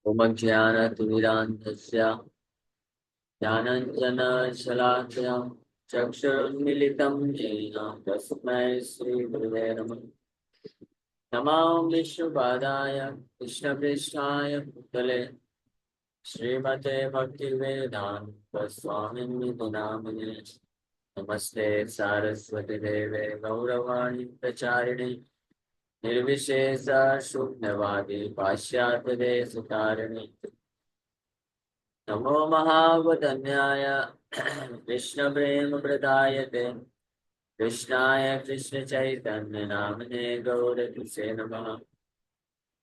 उमज्ञानतिमिरान्धस्य ज्ञानाञ्जनशलाकया चक्षुरुन्मीलितं येन तस्मै श्रीगुरुवे नमः। नमो विष्णुपादाय कृष्णपृष्ठाय भूतले श्रीमते भक्तिवेदान्त स्वामिन्निति नामिने। नमस्ते सारस्वती देवे गौरवाणी प्रचारिणे निर्विशेष शून्यवादी पाश्चात्य देशकारिणे। नमो महावदन्याय कृष्णप्रेमप्रदायते कृष्णाय कृष्णचैतन्य नामने गौरकिसे नमः।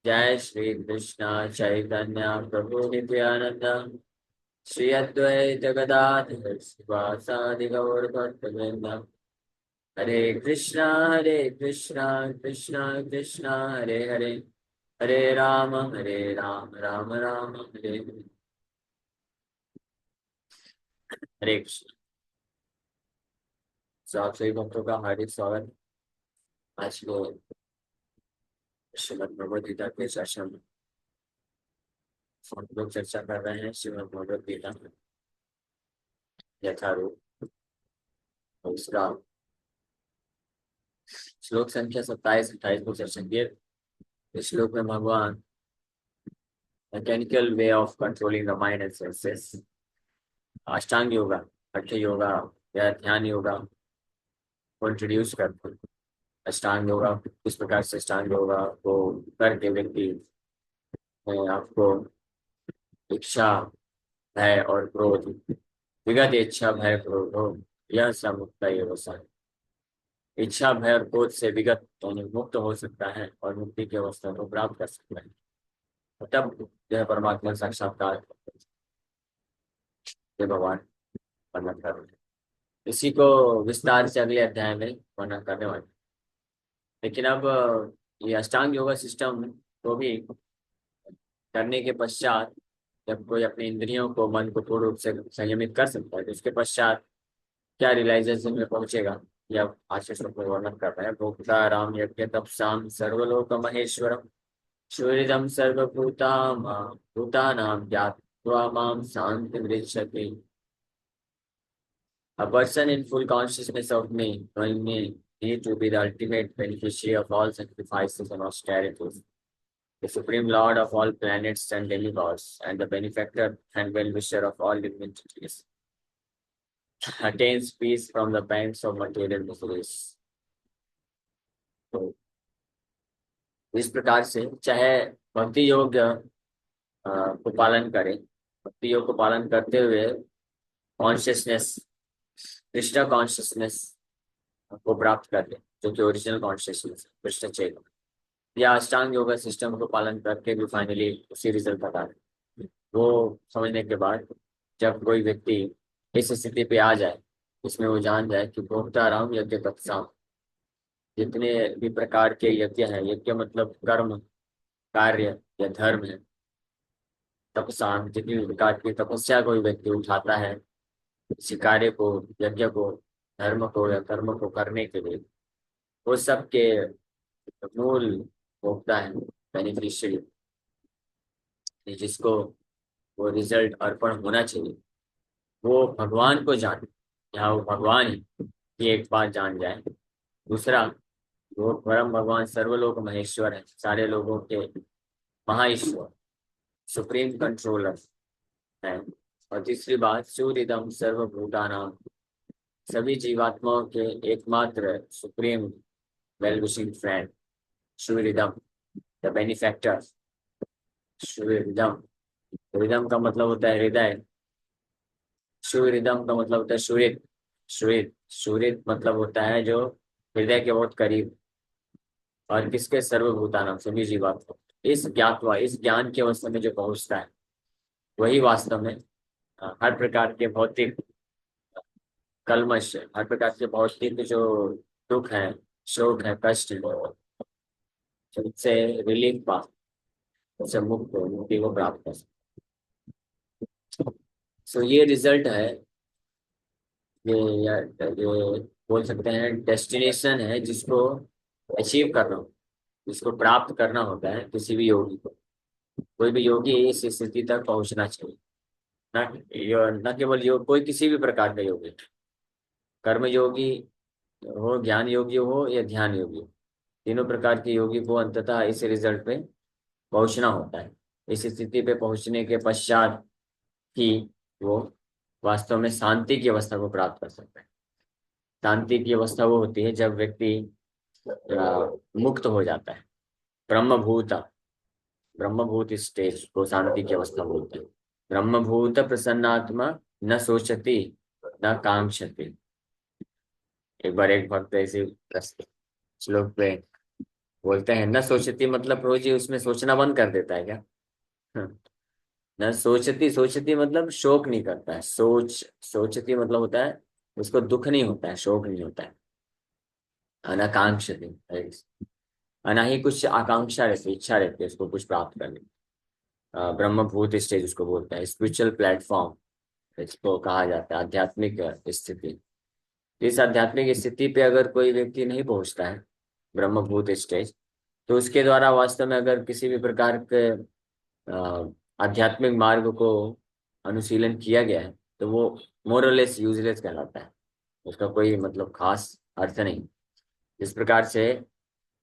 जय श्री कृष्ण चैतन्य प्रभु नित्यानंद श्री अद्वैत गदाधर शिवासादि गौर भक्तवृंद। हरे कृष्णा कृष्णा कृष्णा हरे हरे, हरे राम राम राम हरे हरे। हरे कृष्ण। आप सभी भक्तों का हार्दिक स्वागत। आज को श्रीमद् भगवद गीता के सेशन में हम लोग चर्चा कर रहे हैं श्रीमद् भगवद गीता यथारूप। उसका श्लोक संख्या 27-28 को चर्चा किए। इस श्लोक में भगवान mechanical way of controlling the mind and senses, अष्टांग योगा, हठ योगा या ध्यान योगा को इंट्रोड्यूस करते हैं। अष्टांग योगा किस प्रकार से अष्टांग योगा को करके व्यक्ति आपको इच्छा, भय और क्रोध, विगत इच्छा भय क्रोध हो, यह सब मुक्त अवस्था है। इच्छा भय और क्रोध से विगत मुक्त हो सकता है और मुक्ति की अवस्था को प्राप्त कर सकता है, तब यह परमात्मा साक्षात्कार ये भगवान वर्णन कर रहे हैं। इसी को विस्तार से अगले अध्याय में वर्णन करने वाले। लेकिन अब ये अष्टांग योगा सिस्टम को भी करने के पश्चात जब कोई अपने इंद्रियों को, मन को पूर्ण रूप से संयमित कर सकता है, तो उसके पश्चात क्या रियलाइजेशन में पहुंचेगा, यह आशीष में वर्णन कर रहे हैं। भोक्ता राम यज्ञ तपसाम सर्वलोक महेश्वरम सूर्यदम भूतानां ज्ञात्वा मां शांति मृच्छति। A person in full consciousness of me, knowing me to be the ultimate beneficiary of all sacrifices and austerities, the supreme lord of all planets and demigods, and the benefactor and well-wisher of all living entities, attains peace from the pangs of material miseries. तो इस प्रकार से चाहे भक्ति योग को पालन करें, भक्ति योग को पालन करते हुए कॉन्शियसनेस, कृष्ण कॉन्शियसनेस को प्राप्त कर ले, जो कि ओरिजिनल कॉन्शियसनेस कृष्ण चेतन, या अष्टांग योगा सिस्टम को पालन करके भी फाइनली उसी रिजल्ट आता है। वो समझने के बाद जब कोई व्यक्ति इस स्थिति पे आ जाए, इसमें वो जान जाए कि भोक्ता राम यज्ञ तत्साम, जितने भी प्रकार के यज्ञ हैं, यज्ञ मतलब कर्म, कार्य या धर्म है, तपसाम जितनी भी प्रकार की तपस्या कोई व्यक्ति उठाता है किसी कार्य को, यज्ञ को, धर्म को या कर्म को करने के लिए, वो सब के मूल भोक्ता है, बेनिफिशियरी, जिसको वो रिजल्ट अर्पण होना चाहिए, वो भगवान को जाने, यहाँ वो भगवान है ये एक बात जान जाए। दूसरा, वो परम भगवान सर्वलोक महेश्वर है, सारे लोगों के महाईश्वर, सुप्रीम कंट्रोलर है। और तीसरी बात, सूर्यदम सर्वभूतानाम, सभी जीवात्माओं के एकमात्र सुप्रीम वेल विशिंग फ्रेंड, सूर्यदम द बेनिफैक्टर। सूर्यदम, रिदम का मतलब होता है हृदय, सूर्यदम का मतलब होता है सूर्य, सूर्य मतलब होता है जो हृदय के बहुत करीब, और किसके, सर्वभूतानाम, सभी जीवात्मा। इस ज्ञातवा, इस ज्ञान की अवस्था में जो पहुंचता है, वही वास्तव में हर प्रकार के भौतिक कलमश, हर प्रकार के भौतिक जो दुख है, शोक है, कष्ट है, उससे रिलीफ पा, उससे मुक्त हो, मुक्ति को प्राप्त कर सकते। सो ये रिजल्ट है, ये बोल सकते हैं डेस्टिनेशन है जिसको अचीव करना, जिसको प्राप्त करना होता है किसी भी योगी को। कोई भी योगी इस स्थिति तक पहुंचना चाहिए। न केवल योग, कोई किसी भी प्रकार का योगी, कर्म योगी हो, ज्ञान योगी हो या ध्यान योगी हो, तीनों प्रकार के योगी को अंततः इस रिजल्ट पे पहुंचना होता है। इस स्थिति पे पहुंचने के पश्चात ही वो वास्तव में शांति की अवस्था को प्राप्त कर सकता है। शांति की अवस्था वो होती है जब व्यक्ति मुक्त हो जाता है। ब्रह्मभूत, ब्रह्मभूत स्टेज को शांति की अवस्था बोलते हैं। ब्रह्मभूत प्रसन्नात्मा न सोचती न कांक्षति। एक बार एक भक्त ऐसे श्लोक पे बोलते हैं, न सोचती मतलब प्रभु जी उसमें सोचना बंद कर देता है क्या? हाँ। न सोचती, सोचती मतलब शोक नहीं करता है। सोचती मतलब होता है उसको दुख नहीं होता है, शोक नहीं होता है। अनाकांक्षति, ना ही कुछ आकांक्षा रहती, इच्छा रहती है उसको कुछ प्राप्त करने की। ब्रह्मभूत स्टेज उसको बोलते हैं, स्पिरिचुअल प्लेटफॉर्म इसको कहा जाता है, आध्यात्मिक स्थिति। इस आध्यात्मिक स्थिति पे अगर कोई व्यक्ति नहीं पहुंचता है, ब्रह्मभूत स्टेज, तो उसके द्वारा वास्तव में अगर किसी भी प्रकार के आध्यात्मिक मार्ग को अनुशीलन किया गया है तो वो मोरलेस यूजलेस कहलाता है। उसका कोई मतलब खास अर्थ नहीं। इस प्रकार से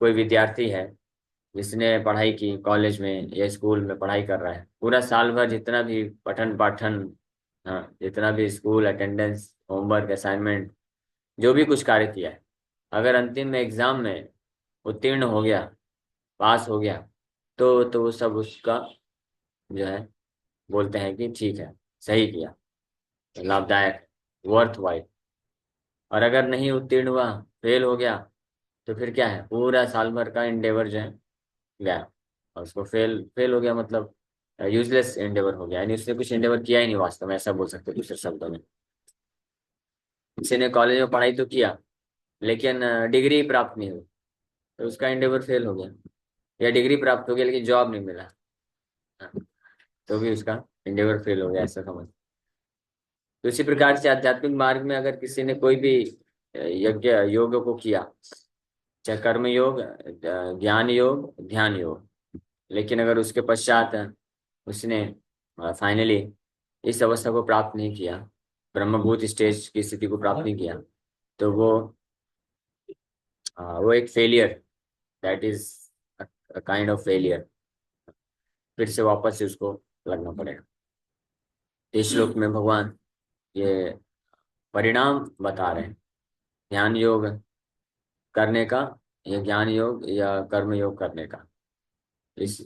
कोई विद्यार्थी है जिसने पढ़ाई की कॉलेज में या स्कूल में, पढ़ाई कर रहा है पूरा साल भर, जितना भी पठन पाठन, हाँ, जितना भी स्कूल अटेंडेंस, होमवर्क, असाइनमेंट, जो भी कुछ कार्य किया है, अगर अंतिम में एग्जाम में उत्तीर्ण हो गया, पास हो गया, तो वो सब उसका जो है बोलते हैं कि ठीक है, सही किया, लाभदायक, वर्थ वाइट। और अगर नहीं उत्तीर्ण हुआ, फेल हो गया, तो फिर क्या है, पूरा साल भर का इंडेवर जो है गया। और उसको फेल फेल हो गया मतलब यूजलेस एंडेवर हो गया, यानी उसने कुछ एंडेवर किया ही नहीं वास्तव में, ऐसा बोल सकते हैं दूसरे शब्दों में। किसी ने कॉलेज में पढ़ाई तो किया लेकिन डिग्री प्राप्त नहीं हुई, तो उसका एंडेवर फेल हो गया। या डिग्री प्राप्त हो गया लेकिन जॉब नहीं मिला, हाँ, तो भी उसका एंडेवर फेल हो गया, ऐसा समझ। तो इसी प्रकार से आध्यात्मिक मार्ग में अगर किसी ने कोई भी यज्ञ योग को किया, चाहे कर्म योग, ज्ञान योग, ध्यान योग, लेकिन अगर उसके पश्चात उसने फाइनली इस अवस्था को प्राप्त नहीं किया, ब्रह्मभूत स्टेज की स्थिति को प्राप्त नहीं किया, तो वो एक failure, that is kind of failure. फिर से वापस से उसको लगना पड़ेगा। इस श्लोक में भगवान ये परिणाम बता रहे हैं, ध्यान योग करने का या ज्ञान योग या कर्म योग करने का। इस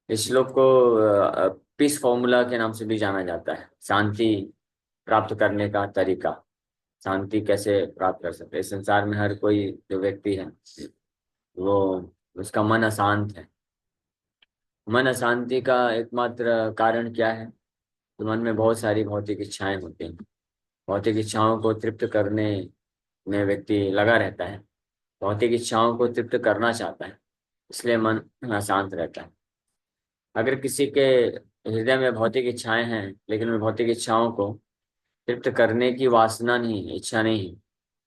इस श्लोक को पीस फॉर्मूला के नाम से भी जाना जाता है, शांति प्राप्त करने का तरीका। शांति कैसे प्राप्त कर सकते हैं? इस संसार में हर कोई जो व्यक्ति है वो, उसका मन अशांत है। मन अशांति का एकमात्र कारण क्या है? तो मन में बहुत सारी भौतिक इच्छाएं होती हैं। भौतिक इच्छाओं को तृप्त करने में व्यक्ति लगा रहता है, भौतिक इच्छाओं को तृप्त करना चाहता है, इसलिए मन अशांत रहता है। अगर किसी के हृदय में भौतिक इच्छाएं हैं लेकिन उन भौतिक इच्छाओं को तृप्त करने की वासना नहीं है, इच्छा नहीं है,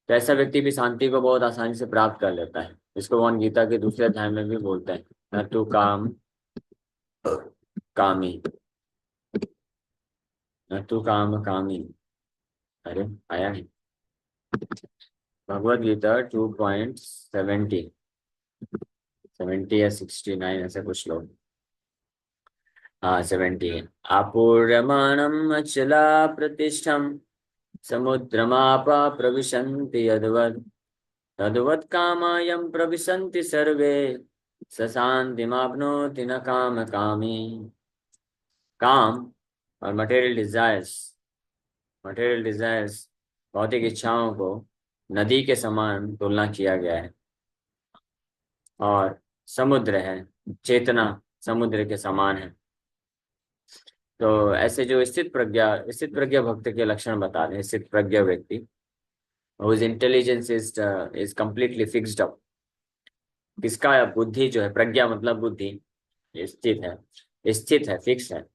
तो ऐसा व्यक्ति भी शांति को बहुत आसानी से प्राप्त कर लेता है। इसको भगवान गीता के दूसरे अध्याय में भी बोलते हैं, न तू काम कामी, न तू काम कामी। अरे आया है, भगवद गीता 2.70, 70 या 69 ऐसे कुछ लोग, हाँ 70 है। आपूर्यमाणम अचला प्रतिष्ठम समुद्रमापा प्रविशन्ति यद्वत् तद्वत् कामायं प्रविशन्ति सर्वे स शान्तिमाप्नोति न काम कामी। काम और मटेरियल डिजायर्स, भौतिक इच्छाओं को नदी के समान तुलना किया गया है, और समुद्र है, चेतना समुद्र के समान है। तो ऐसे जो स्थित प्रज्ञा भक्त के लक्षण बता रहे हैं। स्थित प्रज्ञा व्यक्ति, whose intelligence is completely fixed up, किसका बुद्धि जो है, प्रज्ञा मतलब बुद्धि, ये स्थित है, फिक्स है,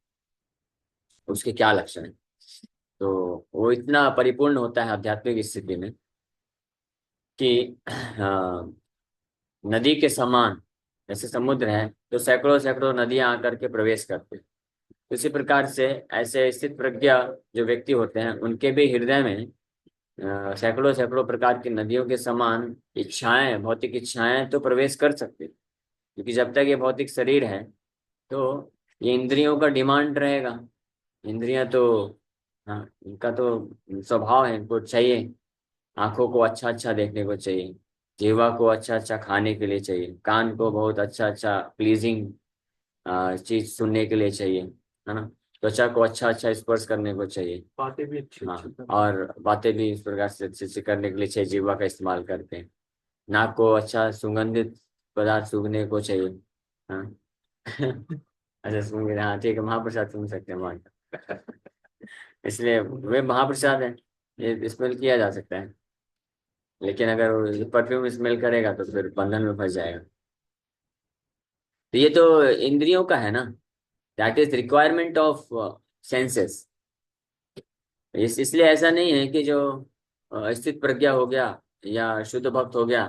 उसके क्या लक्षण है? तो वो इतना परिपूर्ण होता है आध्यात्मिक स्थिति में कि नदी के समान जैसे समुद्र है तो सैकड़ों सैकड़ों नदियां आकर के प्रवेश करते हैं। उसी प्रकार से ऐसे स्थित प्रज्ञा जो व्यक्ति होते हैं उनके भी हृदय में सैकड़ों सैकड़ों प्रकार की नदियों के समान इच्छाएं, भौतिक इच्छाएं तो प्रवेश कर सकते हैं। क्योंकि जब तक ये भौतिक शरीर है तो ये इंद्रियों का डिमांड रहेगा। इंद्रियां तो, हाँ, इनका तो स्वभाव है, इनको चाहिए। आंखों को अच्छा अच्छा देखने को चाहिए, जीवा को अच्छा अच्छा खाने के लिए चाहिए, कान को बहुत अच्छा अच्छा प्लीजिंग चीज सुनने के लिए चाहिए, है ना। त्वचा को अच्छा अच्छा स्पर्श करने को चाहिए, बातें भी अच्छी हाँ। अच्छी और बातें भी इस प्रकार से अच्छे से करने के लिए चाहिए, जीवा का इस्तेमाल करते हैं। नाक को अच्छा सुगंधित पदार्थ सूंघने को चाहिए, हाँ। अच्छा सूंघ रहे, हाँ ठीक है, महाप्रसाद सुन सकते हैं वहाँ का। इसलिए वे महाप्रसाद है, ये स्मेल किया जा सकता है। लेकिन अगर परफ्यूम स्मेल करेगा तो फिर बंधन में फंस जाएगा। तो ये तो इंद्रियों का है ना, that is requirement of senses. इसलिए ऐसा नहीं है कि जो स्थित प्रज्ञा हो गया या शुद्ध भक्त हो गया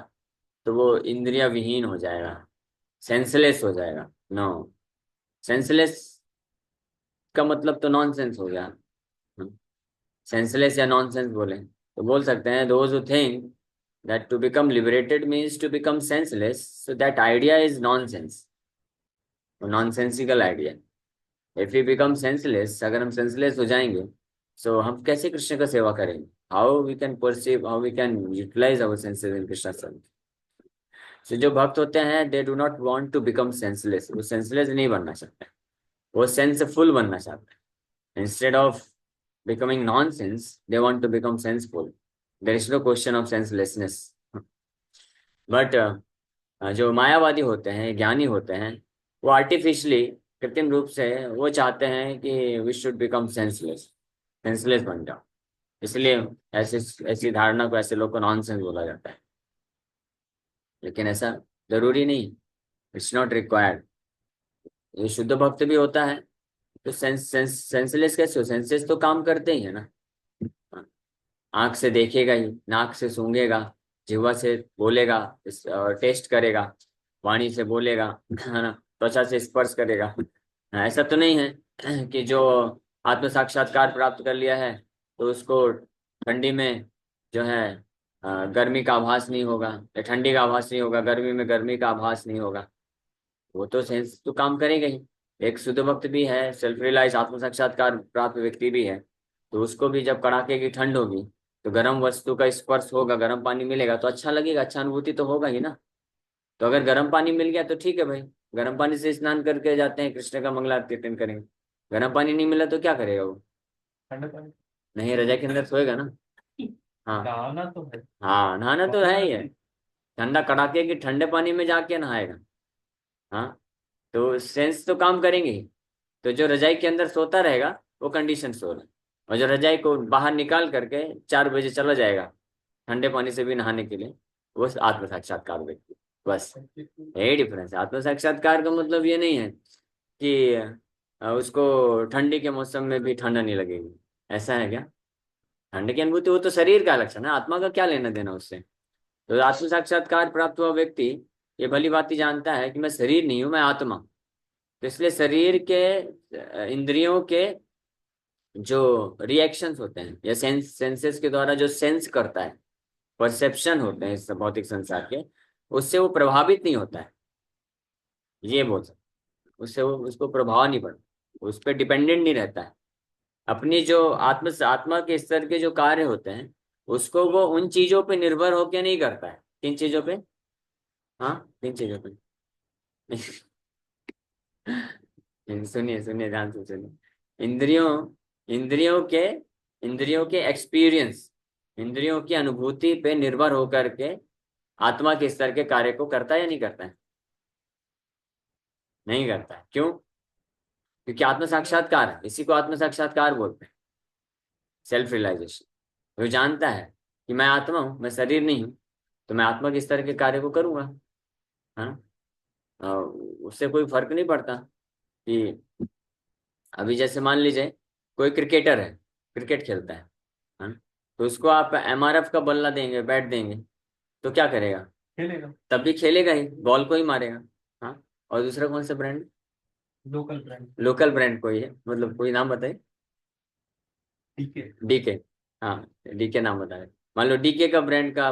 तो वो इंद्रिया विहीन हो जाएगा, सेंसलेस हो जाएगा। नो, सेंसलेस का मतलब तो नॉनसेंस हो गया। सेंसलेस या नॉनसेंस बोले तो बोल सकते हैं, those who think that to become liberated means to become senseless, so that idea is nonsense, nonsensical idea. If you become senseless, अगर हम सेंसलेस हो जाएंगे सो हम कैसे कृष्ण का सेवा करेंगे? How we can perceive, how we can utilize our senses in Krishna service? So जो भक्त होते हैं they do not want to become senseless, वो सेंसलेस नहीं बनना चाहते, वो सेंसफुल बनना चाहते हैं। Instead of becoming nonsense, they want to become senseful. There is no question of senselessness. But जो मायावादी होते हैं, ज्ञानी होते हैं, वो आर्टिफिशियली, कृत्रिम रूप से वो चाहते हैं कि we should become senseless, senseless बन जाओ। इसलिए ऐसे ऐसी धारणा को, ऐसे लोग को नॉनसेंस बोला जाता है। लेकिन ऐसा जरूरी नहीं, इट्स नॉट रिक्वायर्ड। ये शुद्ध भक्त भी होता है तो सेंसलेस कैसे हो? सेंसेस तो काम करते ही है ना। आंख से देखेगा ही, नाक से सूंघेगा, जिह्वा से बोलेगा, और टेस्ट करेगा, वाणी से बोलेगा, है ना, त्वचा से स्पर्श करेगा। ऐसा तो नहीं है कि जो आत्म साक्षात्कार प्राप्त कर लिया है तो उसको ठंडी में जो है गर्मी का आभास नहीं होगा, या ठंडी का आभास नहीं होगा, गर्मी में गर्मी का आभास नहीं होगा। वो तो सेंस तो काम करेगा ही। एक शुद्ध भक्त भी है, सेल्फ रियलाइज आत्म साक्षात्कार प्राप्त व्यक्ति भी है, तो उसको भी जब कड़ाके की ठंड होगी तो गर्म वस्तु का स्पर्श होगा, गर्म पानी मिलेगा तो अच्छा लगेगा, अच्छा अनुभूति तो होगा ही ना। तो अगर गर्म पानी मिल गया तो ठीक है भाई, गर्म पानी से स्नान करके जाते हैं, कृष्ण का मंगला आरती अटेंड करेंगे। गर्म पानी नहीं मिला तो क्या करेगा वो? ठंडा पानी। नहीं, रजाई के अंदर सोएगा ना। हाँ, नहाना तो है। हाँ, नहाना तो है ही है। ठंडा कड़ाके की ठंडे पानी में जाके नहाएगा, हाँ। तो सेंस तो काम करेंगे ही। तो जो रजाई के अंदर सोता रहेगा वो कंडीशन सो रहा है, और जो रजाई को बाहर निकाल करके 4 बजे चला जाएगा ठंडे पानी से भी नहाने के लिए, वो आत्म साक्षात्कार व्यक्ति। बस यही डिफरेंस है। आत्म साक्षात्कार का मतलब ये नहीं है कि उसको ठंडी के मौसम में भी ठंडा नहीं लगेगी, ऐसा है क्या? ठंड की अनुभूति वो तो शरीर का लक्षण है, आत्मा का क्या लेना देना उससे। तो आत्म साक्षात्कार प्राप्त हुआ व्यक्ति ये भली भांति जानता है कि मैं शरीर नहीं हूं, मैं आत्मा। तो इसलिए शरीर के इंद्रियों के जो रिएक्शंस होते हैं या सेंसेस के द्वारा जो सेंस करता है, परसेप्शन होते हैं इस भौतिक संसार के, उससे वो प्रभावित नहीं होता है, ये बोल सकते। उससे वो, उसको प्रभाव नहीं पड़ता, उस पर डिपेंडेंट नहीं रहता है। अपनी जो आत्मा के स्तर के जो कार्य होते हैं उसको वो उन चीजों पे निर्भर होकर नहीं करता है। किन चीजों पे? हाँ, किन चीजों पे? सुनिए सुनिए, ध्यान से सुनिए। इंद्रियों इंद्रियों के इंद्रियों के एक्सपीरियंस, इंद्रियों की अनुभूति पे निर्भर होकर के आत्मा के स्तर के कार्य को करता है या नहीं करता है? नहीं करता है। क्यों? क्योंकि आत्म साक्षात्कार है, इसी को आत्म साक्षात्कार बोलते हैं, सेल्फ रियलाइजेशन। वो जानता है कि मैं आत्मा हूं, मैं शरीर नहीं हूं, तो मैं आत्मा के स्तर के कार्य को करूंगा, है ना। उससे कोई फर्क नहीं पड़ता कि अभी जैसे मान लीजिए कोई क्रिकेटर है, क्रिकेट खेलता है ना, तो उसको आप एमआरएफ का बल्ला देंगे, बैट देंगे, तो क्या करेगा? खेलेगा। तब भी खेलेगा ही, बॉल को ही मारेगा, हाँ। और दूसरा कौन सा brand? Local brand. Local brand कोई है, मतलब कोई नाम बताइए। ठीक है। डीके। हाँ, डीके नाम बताए। मान लो डीके का ब्रांड का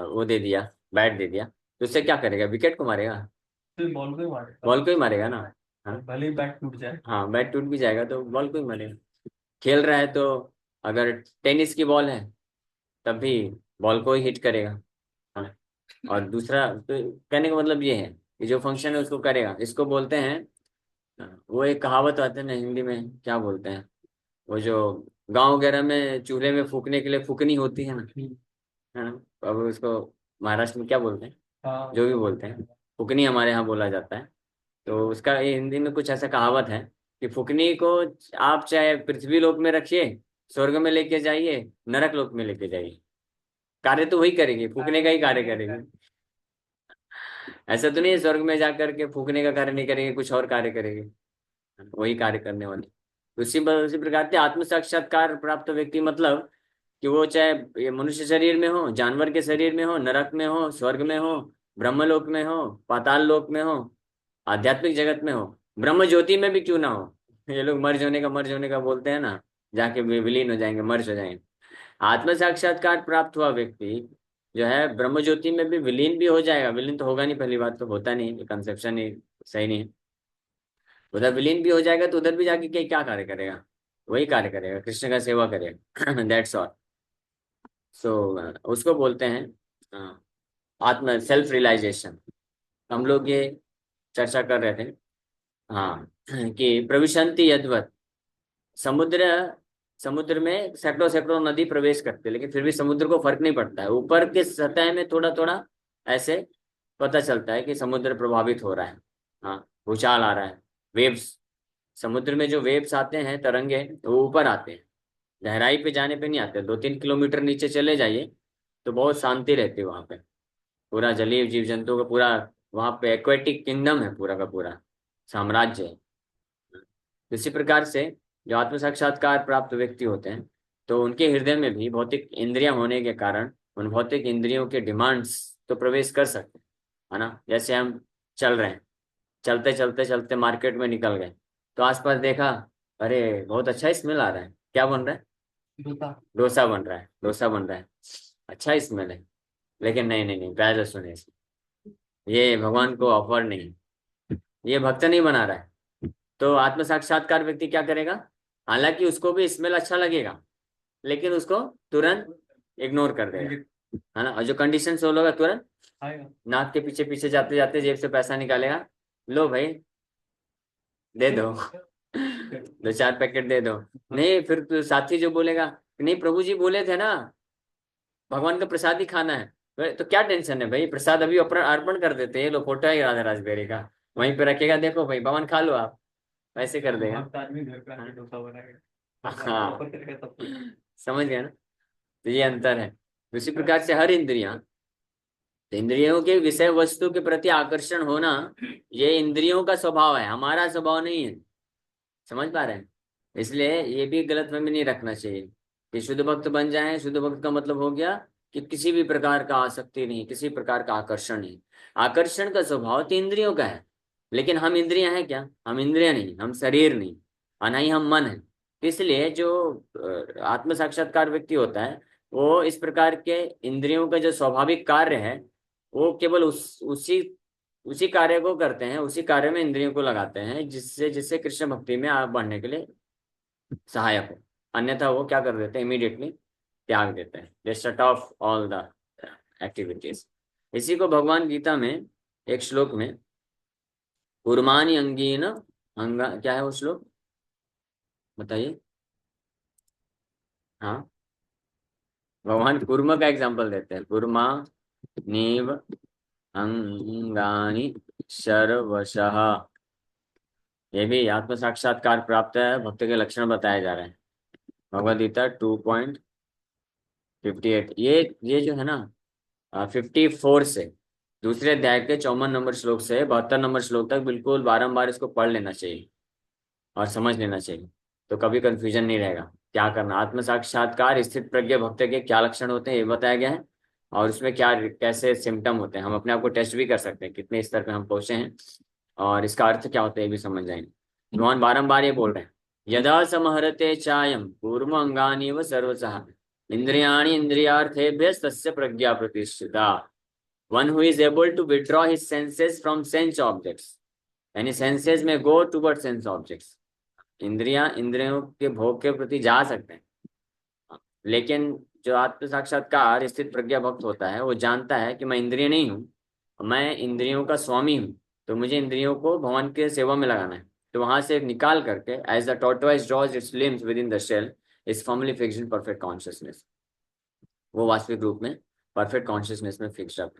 वो दे दिया, बैट दे दिया, तो उससे क्या करेगा? विकेट को मारेगा? तो बॉल को ही मारेगा। बॉल को ही मारेगा ना। हाँ। भले ही बैट टूट जाए। हाँ, बैट टूट भी जाएगा तो बॉल को ही मारेगा। खेल रहा है तो अगर टेनिस की बॉल है तब भी बॉल को ही हिट करेगा। हाँ। और दूसरा तो कहने का मतलब ये है कि जो फंक्शन है उसको करेगा। इसको बोलते हैं, वो एक कहावत आती है ना हिंदी में, क्या बोलते हैं, वो जो गांव वगैरह में चूल्हे में फूकने के लिए फूकनी होती है ना, है ना? अब उसको महाराष्ट्र में क्या बोलते हैं, हाँ जो भी समझ बोलते हैं, गया। फुकनी हमारे यहाँ बोला जाता है। तो उसका ये हिंदी में कुछ ऐसा कहावत है कि फुकनी को आप चाहे पृथ्वी लोक में रखिए, स्वर्ग में लेके जाइए, नरक लोक में लेके जाइए, कार्य तो वही करेगी, फूकने का ही कार्य करेगी। ऐसा तो नहीं है स्वर्ग में जा करके फूकने का कार्य नहीं करेंगे, कुछ और कार्य करेंगे, वही कार्य करने वाले। उसी प्रकार से आत्म साक्षात्कार प्राप्त व्यक्ति मतलब कि वो चाहे ये मनुष्य शरीर में हो, जानवर के शरीर में हो, नरक में हो, स्वर्ग में हो, ब्रह्मलोक में हो, पाताल लोक में हो, आध्यात्मिक जगत में हो, ब्रह्म ज्योति में भी क्यों ना हो। ये लोग मर्ज होने का बोलते हैं ना, जाके विलीन हो जाएंगे, मर्ज हो जाएंगे। आत्म साक्षात्कार प्राप्त हुआ व्यक्ति जो है ब्रह्म ज्योति में भी विलीन भी हो जाएगा। विलीन तो होगा नहीं, पहली बात तो होता नहीं, ये कंसेप्शन ही सही नहीं है। उधर विलीन भी हो जाएगा तो उधर भी जाके क्या कार्य करेगा? वही कार्य करेगा, कृष्ण का सेवा करेगा। That's all. सो उसको बोलते हैं अ, आत्म सेल्फ रियलाइजेशन। हम लोग ये चर्चा कर रहे थे, हाँ, कि प्रविशंति यद्वत। समुद्र समुद्र में सैकड़ों सैकड़ों नदी प्रवेश करते हैं, लेकिन फिर भी समुद्र को फर्क नहीं पड़ता है। ऊपर के सतह में थोड़ा थोड़ा ऐसे पता चलता है कि समुद्र प्रभावित हो रहा है। हाँ, भूचाल आ रहा है, वेव्स। समुद्र में जो वेव्स आते हैं, तरंगे, वो ऊपर आते हैं, गहराई पे जाने पे नहीं आते। 2-3 किलोमीटर नीचे चले जाइए तो बहुत शांति रहती है वहां पे। पूरा जलीय जीव जंतु का पूरा, वहां पे एक्वेटिक किंगडम है, पूरा का पूरा साम्राज्य है। इसी प्रकार से जो आत्म साक्षात्कार प्राप्त व्यक्ति होते हैं, तो उनके हृदय में भी भौतिक इंद्रियां होने के कारण उन भौतिक इंद्रियों के डिमांड्स तो प्रवेश कर सकते हैं, है ना? जैसे हम चल रहे हैं, चलते चलते चलते मार्केट में निकल गए, तो आसपास देखा, अरे बहुत अच्छा स्मेल आ रहा है, क्या बन रहा है? जूता। डोसा बन रहा है, डोसा बन रहा है, अच्छा स्मेल है। लेकिन नहीं नहीं नहीं, प्याज लहसुन है इसमें, ये भगवान को ऑफर नहीं है, ये भक्त नहीं बना रहा है। तो आत्म साक्षात्कार व्यक्ति क्या करेगा? हालांकि उसको भी स्मेल अच्छा लगेगा, लेकिन उसको तुरंत इग्नोर कर देगा, रिजेक्ट। है ना? और जो कंडीशन सोल्व होगा, तुरंत आएगा। नाक के पीछे पीछे जाते जाते जेब से पैसा निकालेगा, लो भाई, दे दो। 2-4 पैकेट दे दो। नहीं, फिर तो साथी जो बोलेगा, नहीं प्रभु जी बोले थे ना भगवान का प्रसाद ही खाना है, तो क्या टेंशन है भाई, प्रसाद अभी अर्पण अर्पण कर देते हैं, ये लो फोटो है राधा राजबेरी का, वहीं पे रखेगा, देखो भाई भगवान खा लो आप, ऐसे कर देगा। भक्त आदमी घर पे आके डोसा बनाएगा। भगवान को हाँ, ऑफर करेगा तब तो। समझ गया ना? तो ये अंतर है। उसी प्रकार से हर इंद्रियां, तो इंद्रियों के विषय वस्तु के प्रति आकर्षण होना, ये इंद्रियों का स्वभाव है, हमारा स्वभाव नहीं है। समझ पा रहे हैं? इसलिए ये भी गलतफहमी नहीं रखना चाहिए कि शुद्ध भक्त बन जाएं। शुद्ध भक्त का मतलब हो गया कि किसी भी प्रकार का आसक्ति नहीं, किसी प्रकार का आकर्षण नहीं। आकर्षण का स्वभाव तो इंद्रियों का है, लेकिन हम इंद्रियां हैं क्या? हम इंद्रियां नहीं, हम शरीर नहीं, और नहीं हम मन है। इसलिए जो आत्म साक्षात्कार व्यक्ति होता है, वो इस प्रकार के इंद्रियों का जो स्वाभाविक कार्य है, वो केवल उसी उसी कार्य को करते हैं, उसी कार्य में इंद्रियों को लगाते हैं, जिससे जिससे कृष्ण भक्ति में आगे बढ़ने के लिए सहायक हो। अन्यथा वो क्या कर देते हैं? इमीडिएटली त्याग देते हैं, they shut off all the activities. इसी को भगवान गीता में एक श्लोक में, कुर्मानि अंगीन अंगा, क्या है वो श्लोक, बताइए। हाँ, भगवान कुर्म का एग्जाम्पल देते हैं, कुर्मा नीव अंगानि शर्वशः। ये भी आत्म साक्षात्कार प्राप्त है भक्त के लक्षण बताए जा रहे हैं। भगवद गीता 2.58। ये जो है ना, 54 से दूसरे अध्याय के 54 नंबर श्लोक से 72 नंबर श्लोक तक बिल्कुल बारंबार इसको पढ़ लेना चाहिए और समझ लेना चाहिए, तो कभी कंफ्यूजन नहीं रहेगा। क्या करना, आत्म साक्षात्कार स्थित प्रज्ञ भक्त के क्या लक्षण होते हैं ये बताया गया है। और उसमें क्या कैसे सिम्टम होते हैं, हम अपने आप को टेस्ट भी कर सकते हैं कितने स्तर पे हम पहुंचे हैं, और इसका अर्थ क्या होता है ये भी समझ जाएंगे। भगवान बारंबार ये बोल रहे हैं, यदा समहरते चायम कूर्म अंगानि व सर्वसः इंद्रियाणि इंद्रियार्थेभ्य तस्य प्रज्ञा प्रतिष्ठिता। One who is able to withdraw his senses from sense objects, यानी सेंसेस में गो टूवर्ड सेंस ऑब्जेक्ट्स, इंद्रियों के भोग के प्रति जा सकते हैं। लेकिन जो आत्म साक्षात्कार स्थित प्रज्ञा भक्त होता है वो जानता है कि मैं इंद्रिय नहीं हूँ, मैं इंद्रियों का स्वामी हूँ, तो मुझे इंद्रियों को भगवान के सेवा में लगाना है। तो वहां से निकाल करके as the tortoise draws its limbs within the shell is firmly fixed in perfect consciousness, वो वास्तविक रूप में परफेक्ट कॉन्शियसनेस में फिक्स्ड अप।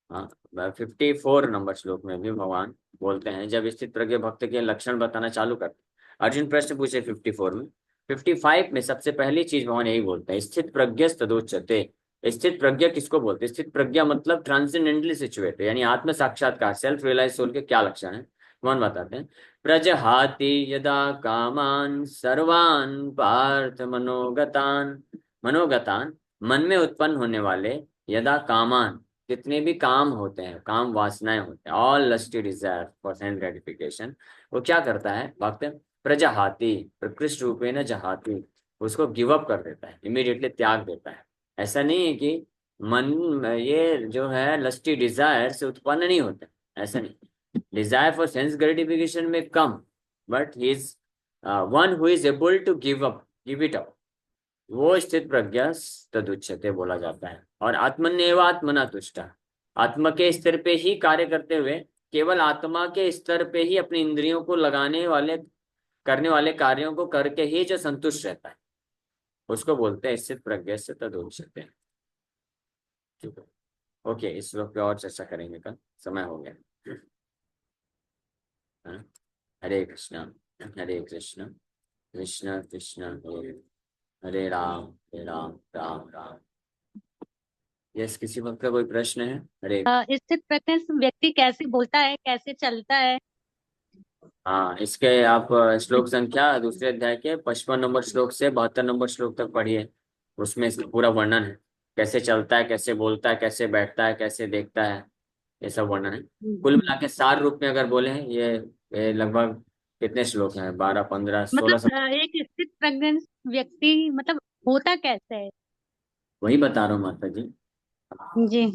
हाँ, 54 नंबर श्लोक में भी भगवान बोलते हैं, जब स्थित प्रज्ञ भक्त के लक्षण बताना चालू करते हैं। अर्जुन प्रश्न पूछे 54 में, 55 में सबसे पहली चीज भगवान यही बोलते हैं, स्थित प्रज्ञ तदोच्यते। स्थित प्रज्ञ किसको बोलते हैं? स्थित प्रज्ञा मतलब ट्रांसेंडेंटली सिचुएटेड, यानी आत्म साक्षात्कार सेल्फ रियलाइज सोल के क्या लक्षण है भगवान बताते हैं। प्रजहाति यदा कामान सर्वान पार्थ मनोगतान, मनोगतान मन में उत्पन्न होने वाले, यदा कामान जितने भी काम होते हैं, काम वासनाएं होते हैं, all lusty desire for sense gratification, वो क्या करता है भक्त? प्रजहाति, प्रकृष्ट रूपे न जहाति, उसको गिव अप कर देता है, इमीडिएटली त्याग देता है। ऐसा नहीं है कि मन ये जो है लस्टी डिजायर से उत्पन्न नहीं होता, ऐसा नहीं। डिजायर फॉर सेंस ग्रेटिफिकेशन में कम, but he is one who is able to give it up, वो स्थित प्रज्ञा तदुच्यते बोला जाता है। और आत्मन्येव आत्मना तुष्ट, आत्मा के स्तर पे ही कार्य करते हुए, केवल आत्मा के स्तर पे ही अपनी इंद्रियों को लगाने वाले, करने वाले कार्यों को करके ही जो संतुष्ट रहता है, उसको बोलते हैं स्थित प्रज्ञा से तदुच्यते। ठीक है, ओके, इस श्लोक पे और चर्चा करेंगे कल, समय हो गया। हाँ? हरे कृष्णा हरे कृष्णा कृष्ण कृष्ण हरे राम हरे राम राम राम। यस, किसी वक्त का कोई प्रश्न है? हरे। स्थित प्रज्ञ व्यक्ति कैसे बोलता है, कैसे चलता है? हाँ, इसके आप श्लोक संख्या दूसरे अध्याय के 55 नंबर श्लोक से 72 नंबर श्लोक तक पढ़िए, उसमें इसका पूरा वर्णन है, कैसे चलता है, कैसे बोलता है, कैसे बैठता है, कैसे देखता है, ये सब वर्णन है। कुल मिला के सार रूप में अगर बोले हैं ये लगभग कितने श्लोक हैं? 12 15 16 मतलब 17। एक स्थित प्रज्ञ व्यक्ति मतलब होता कैसे है? वही बता रहा हूँ माता जी, जी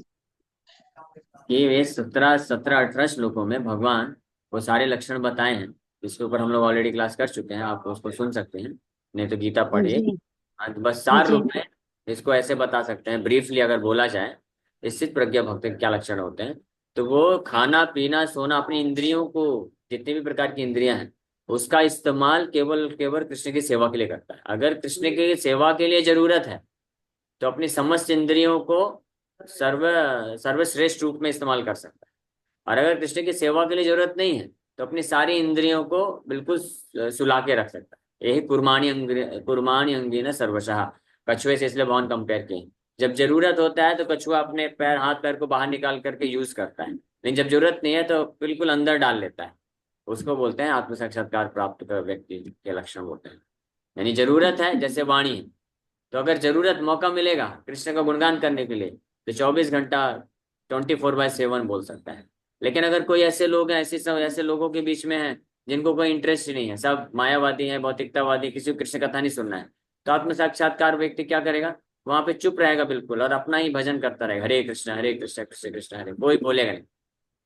कि ये 17 17 18 श्लोकों में भगवान वो सारे लक्षण बताए हैं, इसके ऊपर हम लोग ऑलरेडी क्लास कर चुके हैं, आप उसको सुन सकते हैं, नहीं तो गीता पढ़िए। जी हाँ, तो बस सार जी रूप में इसको ऐसे बता सकते हैं ब्रीफली अगर बोला जाए, स्थित प्रज्ञा भक्त के क्या लक्षण होते हैं। तो वो खाना पीना सोना, अपनी इंद्रियों को, जितनी भी प्रकार की इंद्रियां हैं, उसका इस्तेमाल केवल केवल कृष्ण की सेवा के लिए करता है। अगर कृष्ण की सेवा के लिए जरूरत है तो अपनी समस्त इंद्रियों को सर्व सर्वश्रेष्ठ रूप में इस्तेमाल कर सकता है। और अगर कृष्ण की सेवा के लिए जरूरत नहीं है तो अपनी सारी इंद्रियों को बिल्कुल सुला के रख सकता है। यही कुर्माणी अंगी न सर्वशः, कछुए से इसलिए भगवान कंपेयर किए। जब जरूरत होता है तो कछुआ अपने हाथ पैर को बाहर निकाल करके यूज करता है, लेकिन जब जरूरत नहीं है तो बिल्कुल अंदर डाल लेता है। उसको बोलते हैं आत्म साक्षात्कार प्राप्त कर व्यक्ति के लक्षण बोलते हैं। यानी जरूरत है, जैसे वाणी है, तो अगर जरूरत मौका मिलेगा कृष्ण का गुणगान करने के लिए तो 24 घंटा 24/7 बोल सकता है। लेकिन अगर कोई ऐसे लोग हैं, ऐसे लोगों के बीच में हैं जिनको कोई इंटरेस्ट ही नहीं है, सब मायावादी हैं, भौतिकतावादी, किसी को कृष्ण कथा नहीं सुनना है, तो आत्म साक्षात्कार व्यक्ति क्या करेगा? वहां पे चुप रहेगा बिल्कुल, और अपना ही भजन करता रहेगा, हरे कृष्ण कृष्ण कृष्ण हरे, कोई बोलेगा नहीं,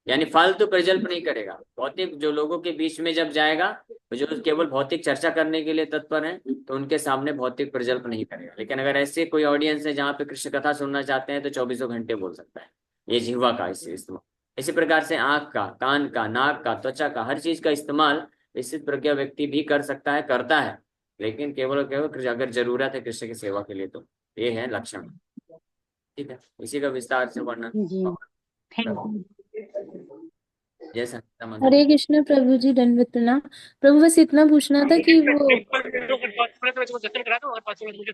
यानी फालतू प्रजल्प नहीं करेगा। भौतिक जो लोगों के बीच में जब जाएगा, तो जो केवल भौतिक चर्चा करने के लिए तत्पर हैं, तो उनके सामने भौतिक प्रजल्प नहीं करेगा। लेकिन अगर ऐसे कोई ऑडियंस है जहाँ पे कृष्ण कथा सुनना चाहते हैं तो 24 घंटे बोल सकता है। ये जिह्वा का इस्तेमाल। इसी प्रकार से आंख का, कान का, नाक का, त्वचा का, हर चीज का इस्तेमाल निश्चित प्रज्ञा व्यक्ति भी कर सकता है, करता है, लेकिन केवल केवल अगर जरूरत है कृष्ण की सेवा के लिए, तो ये है लक्षण। ठीक है, इसी का विस्तार से वर्णन जी थैंक यू। जैसा माता जी। हरे कृष्ण प्रभु जी, दंडवत प्रणाम। प्रभु बस इतना पूछना था कि वो एक बार दर्शन करा दो और 5 मिनट मुझे